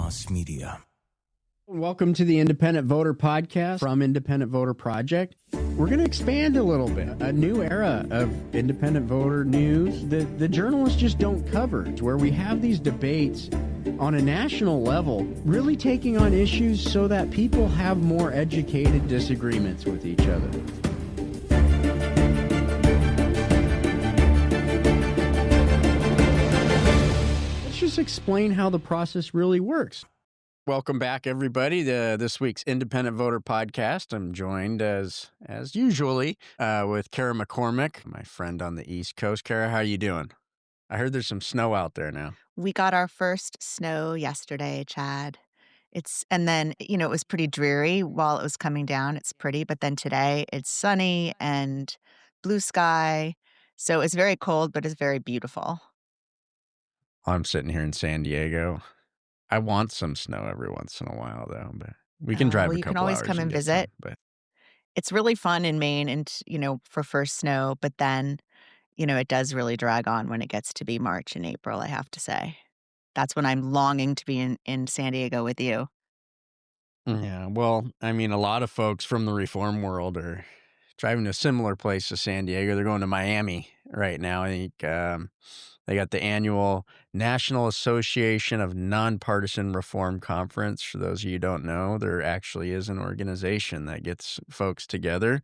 Mass Media. Welcome to the Independent Voter Podcast from Independent Voter Project. We're going to expand a little bit. A new era of independent voter news that the journalists just don't cover. It's where we have these debates on a national level, really taking on issues so that people have more educated disagreements with each other. Let's just explain how the process really works. Welcome back, everybody, to this week's Independent Voter Podcast. I'm joined, as usually, with Cara McCormick, my friend on the East Coast. Cara, how you doing? I heard there's some snow out there now. We got our first snow yesterday, Chad. And then, it was pretty dreary while it was coming down. It's pretty, but then today it's sunny and blue sky. So it's very cold, but it's very beautiful. I'm sitting here in San Diego. I want some snow every once in a while, though, but we can drive a couple hours. You can always come and visit. But it's really fun in Maine and, for first snow, but then, it does really drag on when it gets to be March and April, I have to say. That's when I'm longing to be in San Diego with you. Yeah, well, I mean, a lot of folks from the reform world are driving to a similar place to San Diego. They're going to Miami right now. I think they got the annual National Association of Nonpartisan Reform Conference. For those of you who don't know, there actually is an organization that gets folks together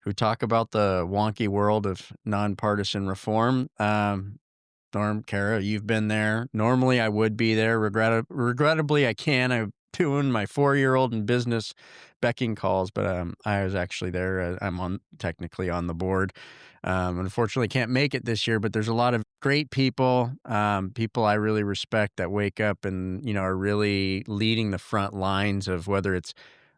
who talk about the wonky world of nonpartisan reform. Norm, Cara, you've been there. Normally, I would be there. Regrettably, I can't. I'm doing my 4-year-old in business becking calls, but I was actually there. I'm technically on the board. Unfortunately, can't make it this year, but there's a lot of great people, people I really respect that wake up and, are really leading the front lines of whether it's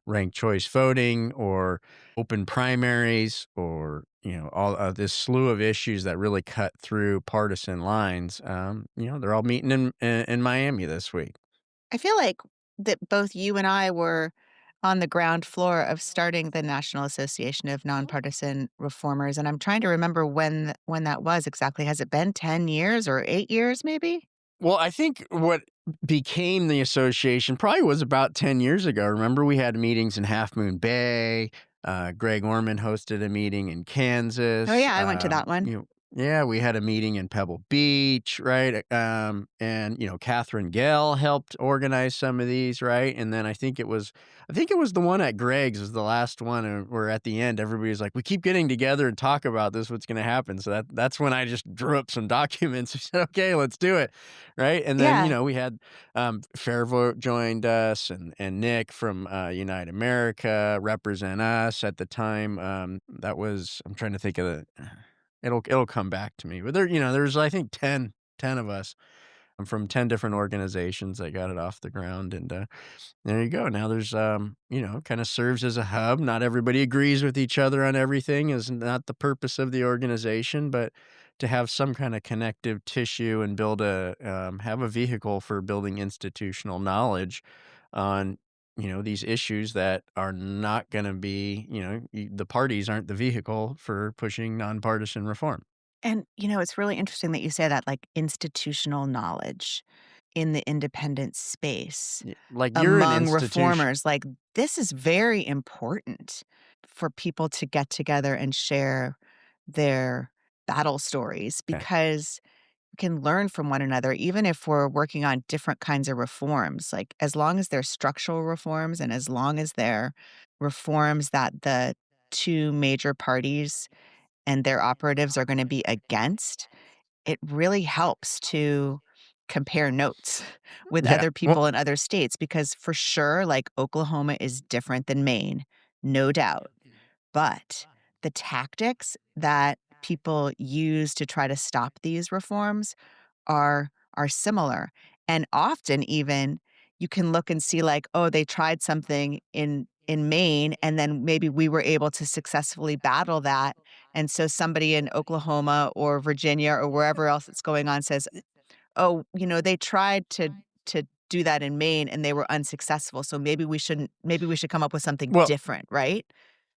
ranked choice voting or open primaries or, all this slew of issues that really cut through partisan lines. They're all meeting in Miami this week. I feel like that both you and I were on the ground floor of starting the National Association of Nonpartisan Reformers, and I'm trying to remember when that was exactly. Has it been 10 years or 8 years maybe? Well, I think what became the association probably was about 10 years ago. Remember, we had meetings in Half Moon Bay. Greg Orman hosted a meeting in Kansas. Oh, yeah, I went to that one. Yeah, we had a meeting in Pebble Beach, right? And, Catherine Gale helped organize some of these, right? And then I think it was the one at Greg's was the last one where at the end, everybody was like, we keep getting together and talk about this, what's going to happen. So that's when I just drew up some documents. I said, okay, let's do it, right? And then, we had Fair Vote joined us and Nick from Unite America, Represent Us at the time. That was, I'm trying to think of the... It'll come back to me. But there's I think 10 of us. I'm from 10 different organizations that got it off the ground. And there you go. Now there's, kind of serves as a hub. Not everybody agrees with each other on everything is not the purpose of the organization, but to have some kind of connective tissue and build have a vehicle for building institutional knowledge on these issues that are not going to be, the parties aren't the vehicle for pushing nonpartisan reform. And, it's really interesting that you say that, like institutional knowledge in the independent space. Like you're among reformers. Like this is very important for people to get together and share their battle stories because can learn from one another, even if we're working on different kinds of reforms. Like as long as they're structural reforms and as long as they're reforms that the two major parties and their operatives are going to be against, it really helps to compare notes with other people in other states because for sure, like Oklahoma is different than Maine, no doubt. But the tactics that people use to try to stop these reforms are similar. And often even you can look and see like, oh, they tried something in Maine and then maybe we were able to successfully battle that. And so somebody in Oklahoma or Virginia or wherever else it's going on says, oh, they tried to do that in Maine and they were unsuccessful. So maybe we should come up with something different, right?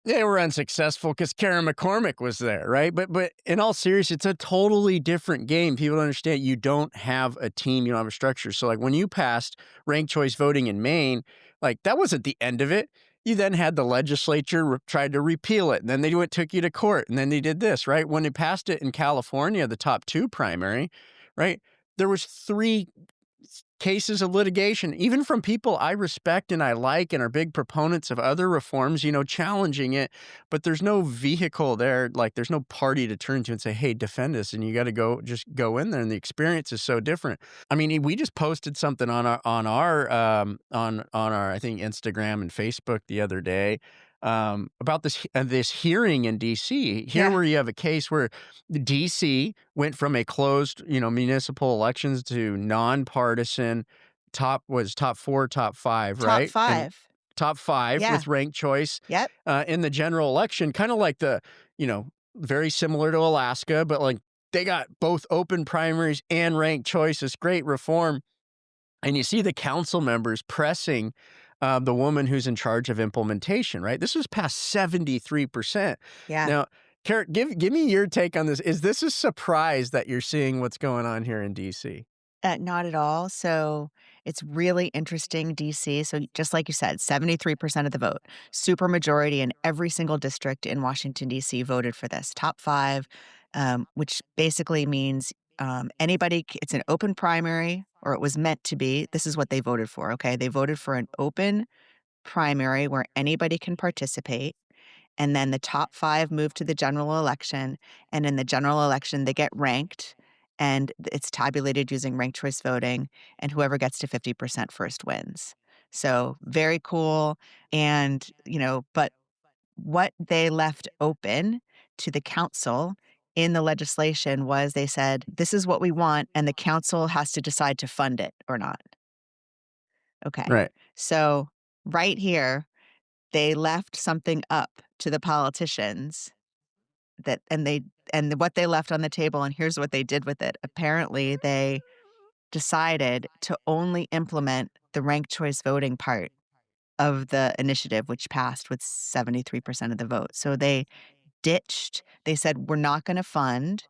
They were unsuccessful because Cara McCormick was there, right? But in all seriousness, it's a totally different game. People don't understand you don't have a team, you don't have a structure. So, like, when you passed ranked choice voting in Maine, like, that wasn't the end of it. You then had the legislature tried to repeal it, and then they took you to court, and then they did this, right? When they passed it in California, the top 2 primary, right? There was 3 cases of litigation, even from people I respect and I like and are big proponents of other reforms, challenging it, but there's no vehicle there, like, there's no party to turn to and say, "Hey, defend us," and you gotta just go in there, and the experience is so different. I mean, we just posted something on our, I think, Instagram and Facebook the other day, about this hearing in DC. Here, Yeah. where you have a case where DC went from a closed, municipal elections to nonpartisan, top 4, top 5, Top right? And 5. top 5 Yeah. with ranked choice, Yep. in the general election, kinda like very similar to Alaska, but, like, they got both open primaries and ranked choice, this great reform, and you see the council members pressing, the woman who's in charge of implementation, right? This was past 73%. Yeah. Now, Kara, give me your take on this. Is this a surprise that you're seeing what's going on here in DC? Not at all. So it's really interesting, DC. So just like you said, 73% of the vote, super majority in every single district in Washington, DC voted for this top 5, which basically means it's an open primary, or it was meant to be. This is what they voted for. Okay. They voted for an open primary where anybody can participate. And then the top 5 move to the general election, and in the general election, they get ranked, and it's tabulated using ranked choice voting, and whoever gets to 50% first wins. So, very cool, and, but what they left open to the council in the legislation was they said, "This is what we want, and the council has to decide to fund it or not." Okay. Right. So, right here, they left something up to the politicians that and what they left on the table, and here's what they did with it. Apparently, they decided to only implement the ranked choice voting part of the initiative, which passed with 73% of the vote. So they said, "We're not gonna fund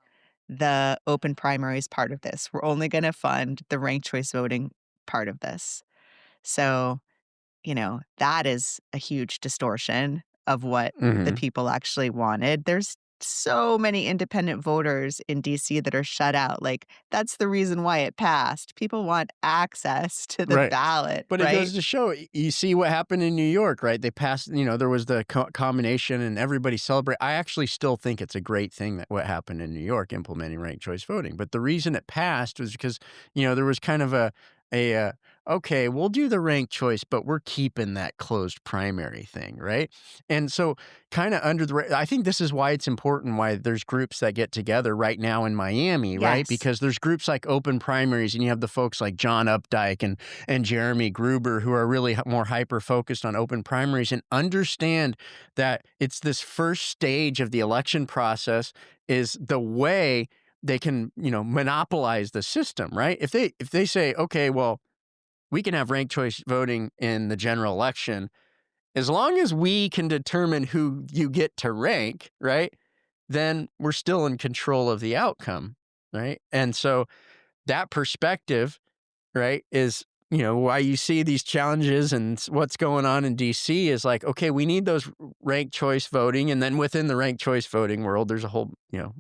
the open primaries part of this. We're only gonna fund the ranked choice voting part of this." So, that is a huge distortion of what the Mhm. people actually wanted. There's so many independent voters in DC that are shut out. Like, that's the reason why it passed. People want access to the Right. ballot, But it right? goes to show, you see what happened in New York, right? They passed, there was the combination and everybody celebrate. I actually still think it's a great thing that what happened in New York implementing ranked choice voting. But the reason it passed was because, there was kind of a okay, we'll do the ranked choice, but we're keeping that closed primary thing, right? And so, kind of I think this is why it's important why there's groups that get together right now in Miami, right? Yes. Because there's groups like Open Primaries, and you have the folks like John Updike and Jeremy Gruber, who are really more hyper focused on open primaries and understand that it's this first stage of the election process is the way they can, monopolize the system, right? If they say, okay, well, we can have ranked choice voting in the general election as long as we can determine who you get to rank, right? Then we're still in control of the outcome, right? And so that perspective, right, is, why you see these challenges and what's going on in DC is like, okay, we need those ranked choice voting. And then within the ranked choice voting world, there's a whole,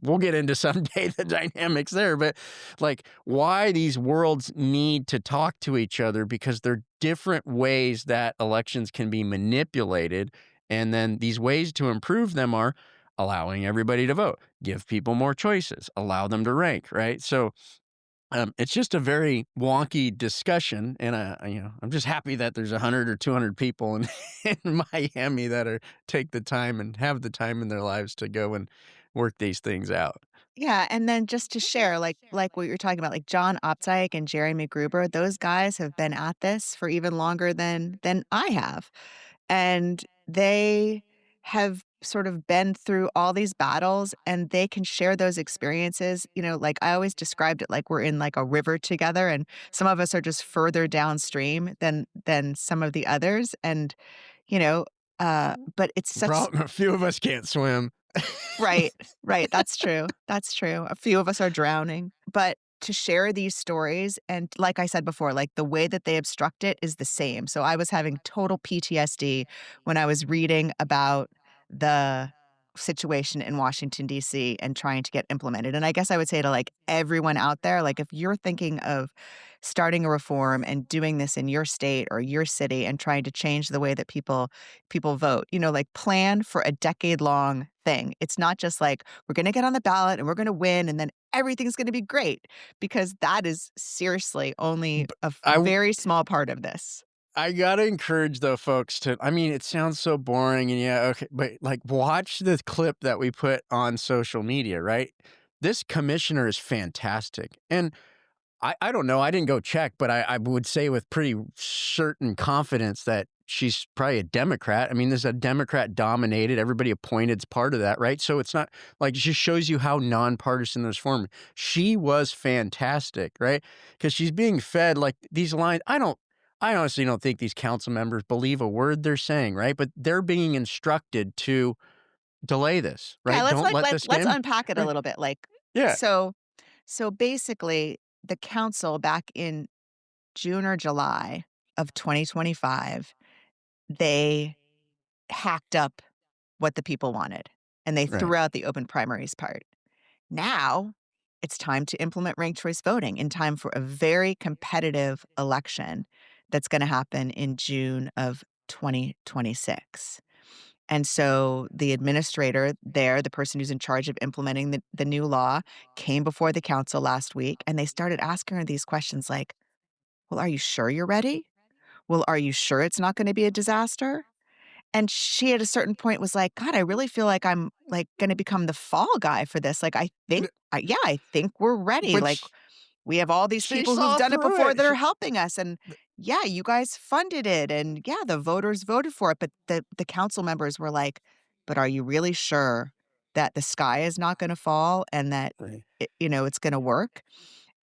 we'll get into someday the dynamics there, but like why these worlds need to talk to each other because they're different ways that elections can be manipulated. And then these ways to improve them are allowing everybody to vote, give people more choices, allow them to rank, right? So, it's just a very wonky discussion, and, I'm just happy that there's 100 or 200 people in in Miami that take the time and have the time in their lives to go and work these things out. Yeah, and then just to share, like what you're talking about, like John Opdyke and Jeremy Gruber, those guys have been at this for even longer than I have. And they have sort of been through all these battles, and they can share those experiences. Like I always described it like we're in like a river together, and some of us are just further downstream than some of the others. And, you know, But it's such A few of us can't swim. Right, right, that's true, that's true. A few of us are drowning, but to share these stories and like I said before, like, the way that they obstruct it is the same. So I was having total PTSD when I was reading about the situation in Washington, DC, and trying to get implemented, and I guess I would say to, like, everyone out there, like, if you're thinking of starting a reform and doing this in your state or your city and trying to change the way that people vote, like, plan for a decade-long thing. It's not just like, "We're gonna get on the ballot and we're gonna win, and then everything's gonna be great," because that is seriously only B a I w very small part of this. I gotta encourage the folks to I mean, it sounds so boring and yeah, okay, but, like, watch the clip that we put on social media, right? This commissioner is fantastic, and I don't know, I didn't go check, but I would say with pretty certain confidence that she's probably a Democrat. I mean, this is a Democrat-dominated, everybody appointed's part of that, right? So it's not like, it just shows you how nonpartisan this form she was fantastic, right? Because she's being fed, like, these lines I honestly don't think these council members believe a word they're saying, right? But they're being instructed to delay this, Yeah, right? Don't let this let's get unpack it a right? little bit, like, Yeah, so so basically, the council back in June or July of 2025, they hacked up what the people wanted, and they right. threw out the open primaries part. Now, it's time to implement ranked choice voting in time for a very competitive election that's gonna happen in June of 2026. And so the administrator there, the person who's in charge of implementing the new law, came before the council last week, and they started asking her these questions like, "Well, are you sure you're ready? Well, are you sure it's not gonna be a disaster?" And she at a certain point was like, "God, I really feel like I'm, like, gonna become the fall guy for this. Like, yeah, I think we're ready. But Like, we have all these she people who've saw done it through before it. that are helping us, and yeah, you guys funded it, and yeah, the voters voted for it." But the council members were like, "But are you really sure that the sky is not gonna fall and that Right. it's gonna work?"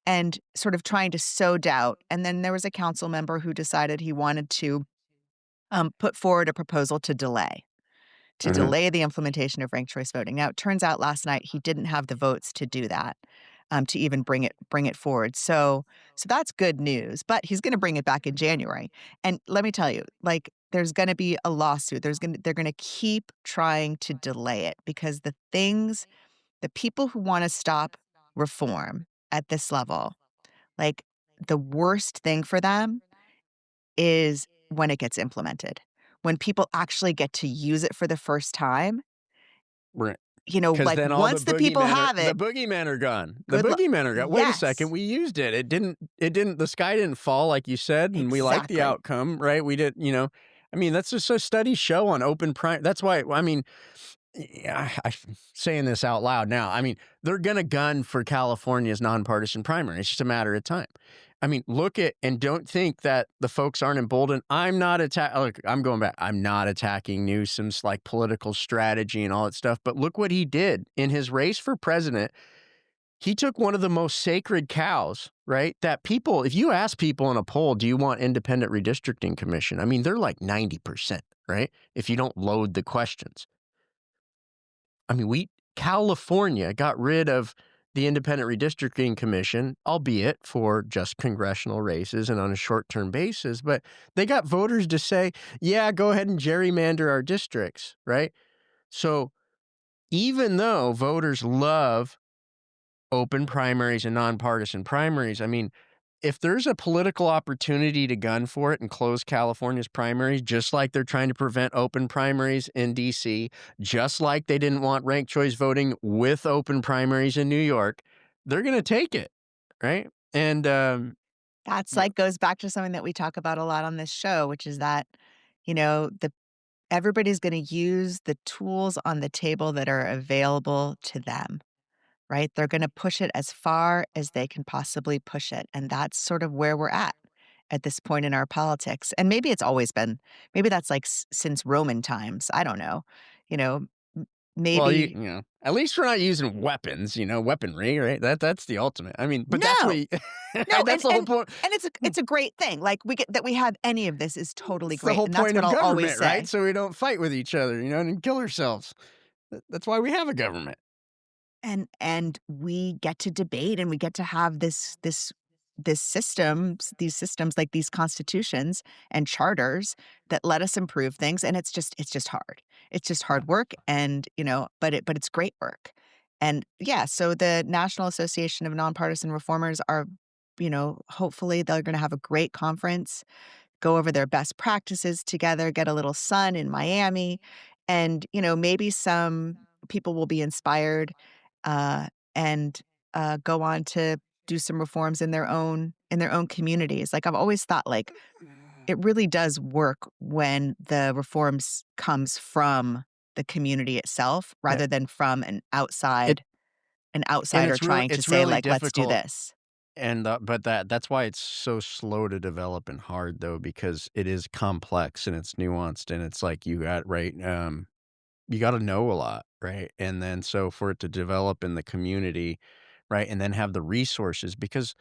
And sort of trying to sow doubt. And then there was a council member who decided he wanted to put forward a proposal to Uh-huh. delay the implementation of ranked choice voting. Now, it turns out last night he didn't have the votes to do that, to even bring it forward. So that's good news. But he's going to bring it back in January. And let me tell you, like, there's going to be a lawsuit. They're going to keep trying to delay it because the people who want to stop reform at this level, like, the worst thing for them is when it gets implemented. When people actually get to use it for the first time, Right. Because like, then all once the people have the it, boogeymen are gone. The good luck. boogeymen are gone. Wait a second, Yes, we used it. It didn't the sky didn't fall like you said, and we like the exactly. outcome, right? We did, I mean, that's just a studies show on open prime that's why I mean, yeah, I'm saying this out loud now. I mean, they're gonna gun for California's nonpartisan primary. It's just a matter of time. I mean, look at and don't think that the folks aren't emboldened. I'm not look, I'm going back. I'm not attacking Newsom's like political strategy and all that stuff. But look what he did in his race for president. He took one of the most sacred cows, right? That people, if you ask people in a poll, do you want independent redistricting commission? I mean, they're like 90%, right? If you don't load the questions. I mean, California got rid of the Independent Redistricting Commission, albeit for just congressional races and on a short-term basis, but they got voters to say, "Yeah, go ahead and gerrymander our districts," right? So, even though voters love open primaries and nonpartisan primaries, I mean, if there's a political opportunity to gun for it and close California's primaries, just like they're trying to prevent open primaries in DC, just like they didn't want ranked choice voting with open primaries in New York, they're going to take it, right? And That's yeah, like goes back to something that we talk about a lot on this show, which is that, the everybody's gonna use the tools on the table that are available to them, right? They're gonna push it as far as they can possibly push it, and that's sort of where we're at this point in our politics, and maybe it's always been maybe that's, like, since Roman times, I don't know, you know? Well, maybe at least we're not using weapons, weaponry, right? That's the ultimate. I mean, but that's what no. you No, that's the whole point. and it's a great thing. Like, we get that we have any of this is totally It's the great, whole and that's point what of I'll always government, right? say. So we don't fight with each other, and kill ourselves. That's why we have a government. And we get to debate, and we get to have these systems, like these constitutions and charters that let us improve things, and it's just hard. It's just Yeah. hard work, and, but it's great work. And, yeah, so the National Association of Nonpartisan Reformers are, hopefully they're gonna have a great conference, go over their best practices together, get a little sun in Miami, and, maybe some people will be inspired, uh, and, go on to do some reforms in their own communities. Like, I've always thought, like, it really does work when the reforms comes from the community itself Yeah. rather than from It an and outsider it's really trying to it's say, really like, "Let's do difficult. this." And, but that's why it's so slow to develop and hard, though, because it is complex and it's nuanced, and it's like you gotta know a lot, right? And then so for it to develop in the community, right, and then have the resources because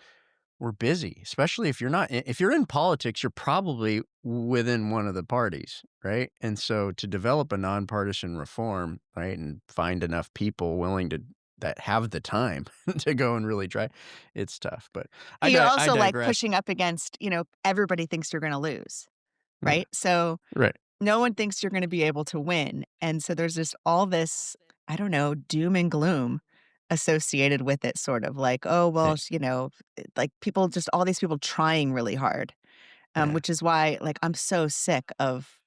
we're busy, especially if you're in politics, you're probably within one of the parties, right? And so to develop a nonpartisan reform, right, and find enough people willing to that have the time to go and really try, it's tough. But You're I also, like, digress. pushing up against, everybody thinks you're gonna lose, Yeah, right? So, right. no one thinks you're gonna be able to win, and so there's just all this, I don't know, doom and gloom associated with it, sort of like, "Oh, well, Yeah, like, people just all these people trying really hard," yeah, which is why, like, I'm so sick of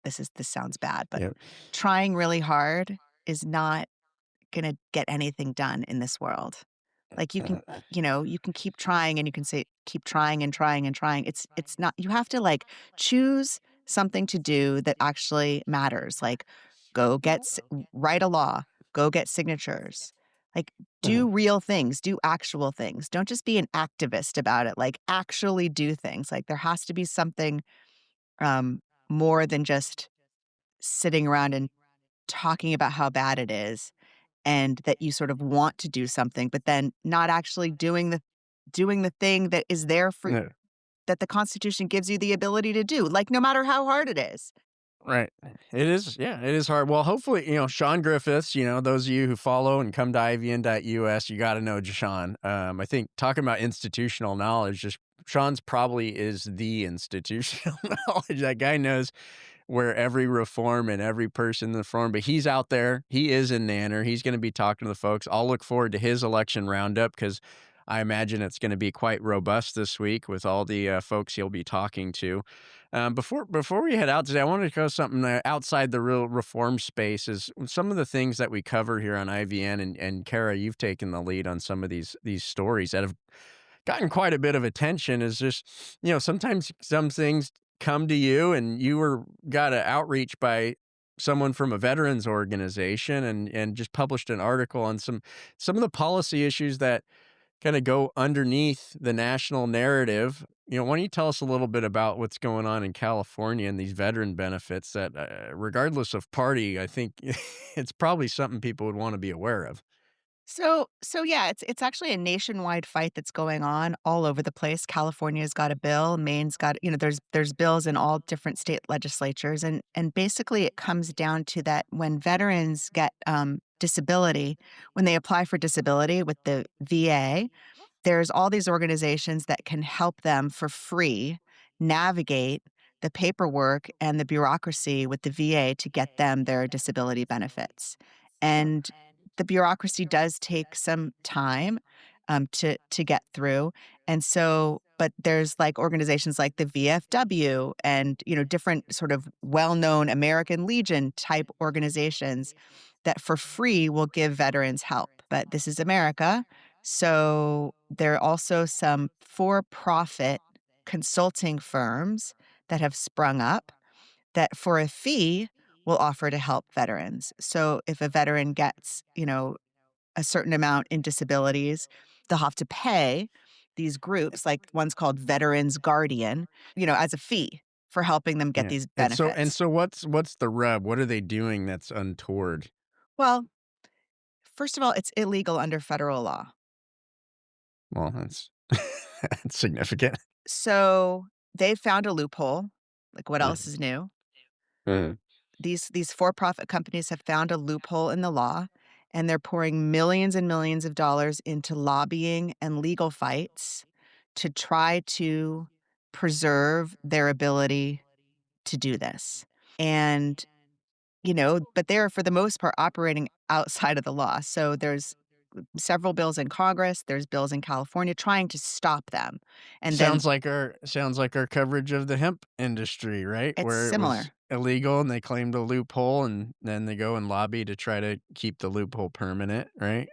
this sounds bad, but yeah. trying really hard is not gonna get anything done in this world. Like, you can keep trying, and you can say keep trying and trying and trying. It's not, you have to, like, choose something to do that actually matters. Like, write a law, go get signatures. Like, Uh-huh. do real things, do actual things. Don't just be an activist about it. Like, actually do things. Like, there has to be something, um, more than just sitting around and talking about how bad it is, and that you sort of want to do something, but then not actually doing the thing that is there for Yeah. that the Constitution gives you the ability to do, like, no matter how hard it is. Right. It is, yeah, it is hard. Well, hopefully, Sean Griffiths, those of you who follow and come to IVN.us, you got to know Sean. I think talking about institutional knowledge, just Sean's probably is the institutional knowledge. That guy knows where every reform and every person in the reform, but he's out there. He is in Nanner. He's going to be talking to the folks. I'll look forward to his election roundup because I imagine it's going to be quite robust this week with all the folks he'll be talking to. Before we head out today, I wanted to go something outside the real reform space. Is some of the things that we cover here on IVN, and Cara, you've taken the lead on some of these stories that have gotten quite a bit of attention. Is just sometimes some things come to you, and got an outreach by someone from a veterans organization, and just published an article on some of the policy issues that kinda go underneath the national narrative. Why don't you tell us a little bit about what's going on in California and these veteran benefits that, regardless of party, I think it's probably something people would wanna be aware of. So yeah, it's actually a nationwide fight that's going on all over the place. California's got a bill, Maine's got, there's bills in all different state legislatures, and basically it comes down to that when veterans get disability, when they apply for disability with the VA, there's all these organizations that can help them for free navigate the paperwork and the bureaucracy with the VA to get them their disability benefits. And the bureaucracy does take some time, to get through. And so, but there's, like, organizations like the VFW and, different sort of well-known American Legion type organizations that for free will give veterans help. But this is America, so there are also some for-profit consulting firms that have sprung up that for a fee will offer to help veterans. So if a veteran gets, a certain amount in disabilities, they'll have to pay these groups, like one's called Veterans Guardian, as a fee. for helping them get Yeah. these And benefits. so what's the rub? What are they doing that's untoward? Well, first of all, it's illegal under federal law. Well, that's that's significant. So they found a loophole. Like, what else Mhm. is new? Mhm. These for-profit companies have found a loophole in the law, and they're pouring millions and millions of dollars into lobbying and legal fights to try to preserve their ability to do this. And, but they're for the most part operating outside of the law. So there's several bills in Congress, there's bills in California trying to stop them. And then Sounds like our coverage of the hemp industry, right? it's Where it was similar. illegal and they claimed a loophole and then they go and lobby to try to keep the loophole permanent, right?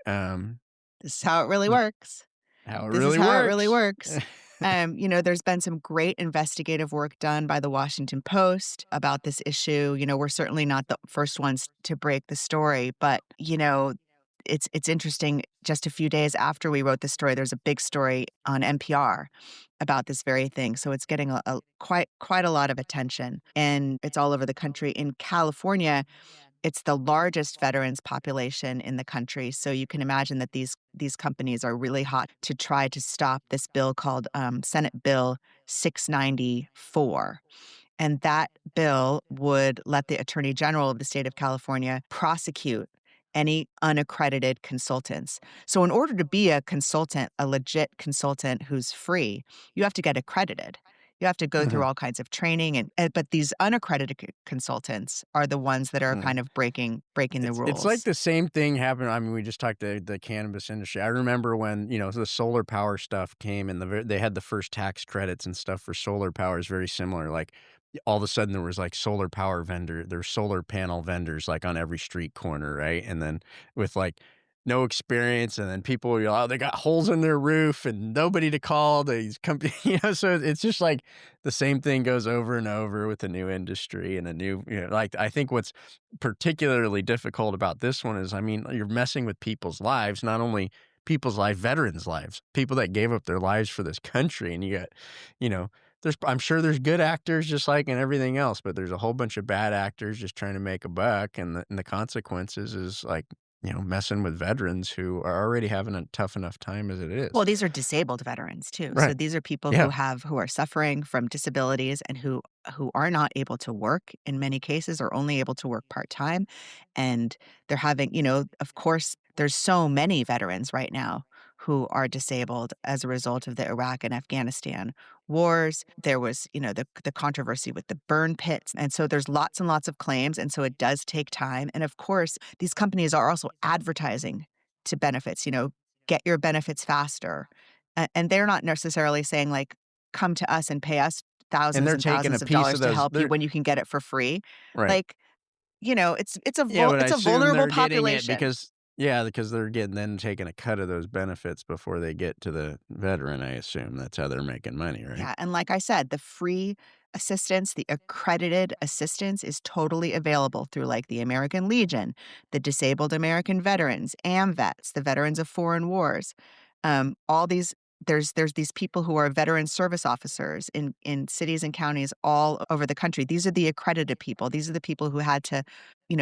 This is how it really Mm. works. How it This is really how it really works. works. There's been some great investigative work done by the Washington Post about this issue. We're certainly not the first ones to break the story, but it's interesting. Just a few days after we wrote the story, there's a big story on NPR about this very thing. So it's getting quite a lot of attention, and it's all over the country. In California, it's the largest veterans population in the country, so you can imagine that these companies are really hot to try to stop this bill called, Senate Bill 694, and that bill would let the Attorney General of the state of California prosecute any unaccredited consultants. So in order to be a consultant, a legit consultant who's free, you have to get accredited. You have to go through Mhm. all kinds of training but these unaccredited consultants are the ones that are Mm. kind of breaking the It's like rules. the same thing happened. I mean, we just talked the cannabis industry. I remember when, the solar power stuff came and they had the first tax credits and stuff for solar power is very similar. Like all of a sudden there was like there's solar panel vendors like on every street corner, right? And then with like no experience and then people were, oh, they got holes in their roof and nobody to call these companies, so it's just like the same thing goes over and over with a new industry and a new, like I think what's particularly difficult about this one is, I mean, you're messing with people's lives, not only people's life, veterans' lives, people that gave up their lives for this country, and you got, you know, I'm sure there's good actors just like in everything else, but there's a whole bunch of bad actors just trying to make a buck, and the consequences is like, messing with veterans who are already having a tough enough time as it is. Well, these are disabled veterans too. So Right. these are people Yeah. who are suffering from disabilities and who are not able to work in many cases or only able to work part-time. And they're having, of course, there's so many veterans right now who are disabled as a result of the Iraq and Afghanistan wars. There was, the controversy with the burn pits. And so there's lots and lots of claims. And so it does take time. And of course, these companies are also advertising to benefits, get your benefits faster. And they're not necessarily saying, like, "Come to us and pay us And thousands they're and taking a thousands of piece dollars of to those help you they're when you can get it for free." right. Like, Yeah, but I it's a assume vulnerable they're getting it population. because they're getting then taking a cut of those benefits before they get to the veteran, I assume. That's how they're making money, right? Yeah, and like I said, the free assistance, the accredited assistance is totally available through, like, the American Legion, the Disabled American Veterans, AMVETS, the Veterans of Foreign Wars. All these there's these people who are veteran service officers in cities and counties all over the country. These are the accredited people. These are the people who had to,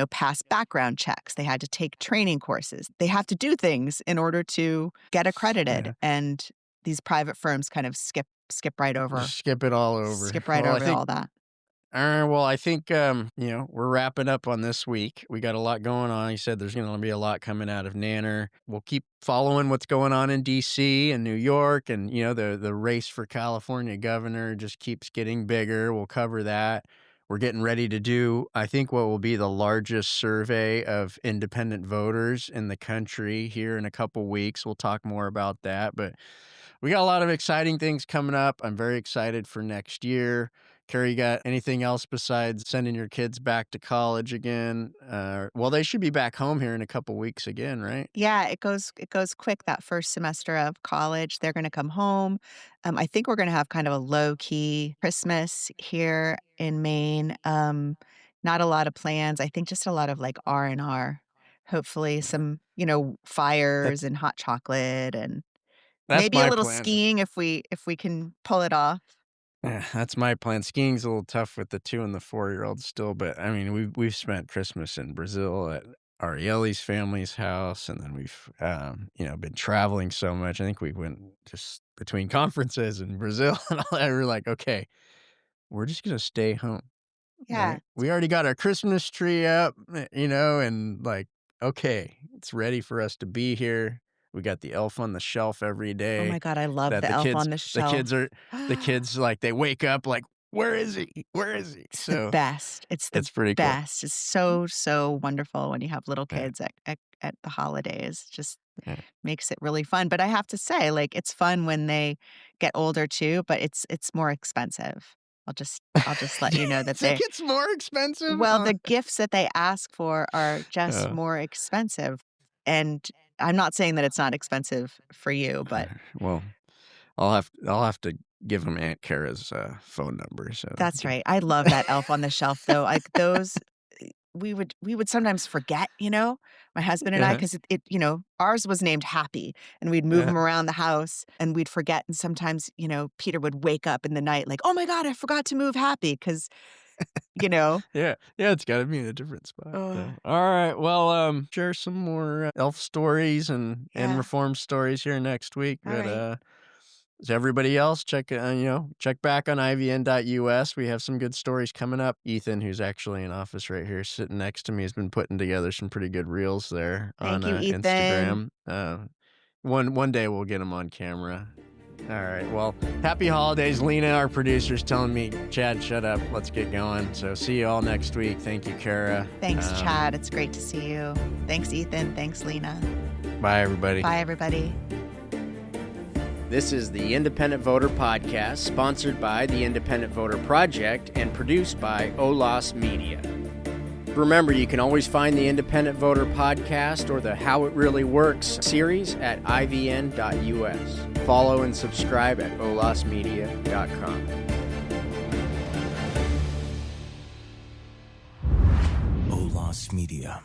pass background checks. They had to take training courses. They have to do things in order to get accredited, Yeah. and these private firms kind of skip right over Just skip it all over. skip right over all that. I think, we're wrapping up on this week. We got a lot going on. You said there's gonna be a lot coming out of Nanner. We'll keep following what's going on in DC and New York and, the race for California governor just keeps getting bigger. We'll cover that. We're getting ready to do, I think, what will be the largest survey of independent voters in the country here in a couple weeks. We'll talk more about that, but we got a lot of exciting things coming up. I'm very excited for next year. Carrie, you got anything else besides sending your kids back to college again? Well, they should be back home here in a couple weeks again, right? Yeah, it goes quick that first semester of college. They're gonna come home. I think we're gonna have kind of a low-key Christmas here in Maine. Not a lot of plans. I think just a lot of, like, R&R. Hopefully some, fires That's and hot chocolate and that's maybe a my little plan. skiing if we can pull it off. Yeah, that's my plan. Skiing's a little tough with the 2 and the 4-year-olds still, but, I mean, we've spent Christmas in Brazil at Arielle's family's house, and then we've, been traveling so much. I think we went just between conferences in Brazil and all that. We're like, "Okay, we're just gonna stay home." Yeah. Right? We already got our Christmas tree up, and, like, okay, it's ready for us to be here. We got the elf on the shelf every Oh my day god, I love that the the elf kids on the the kids shelf. are the kids, like, they wake up like, "Where is he? Where is he?" It's the So, best. It's the it's pretty cool. best. It's so, so wonderful when you have little Yeah, kids at the holidays. Just yeah. makes it really fun. But I have to say, like, it's fun when they get older too, but it's more expensive. I'll just let you know You that think it's more expensive? well, the gifts that they ask for are just Oh, more expensive. And I'm not saying that it's not expensive for you, but well, I'll have to give him Aunt Kara's, phone number so they that's can right. I love that elf on the shelf though. Like those we would sometimes forget, my husband and I, Uh-huh, because ours was named Happy, and we'd move uh-huh. him around the house, and we'd forget, and sometimes, Peter would wake up in the night like, "Oh my god, I forgot to move Happy," because, you know Yeah, yeah, it's gotta be in a different spot, Ugh, so alright, well, share some more, elf stories and yeah, reform stories here next week, but, alright. as everybody else, check back on IVN.US. We have some good stories coming up. Ethan, who's actually in office right here sitting next to me, has been putting together some pretty good reels there on, Thank you, Ethan. Instagram. One day we'll get him on camera. Alright, well, happy holidays. Lena, our producer's telling me, "Chad, shut up. Let's get going." So see you all next week. Thank you, Kara. Thanks, Chad. It's great to see you. Thanks, Ethan. Thanks, Lena. Bye, everybody. Bye, everybody. This is the Independent Voter Podcast, sponsored by the Independent Voter Project and produced by OLAS Media. Remember, you can always find the Independent Voter Podcast or the How It Really Works series at ivn.us. Follow and subscribe at olasmedia.com. OLAS Media.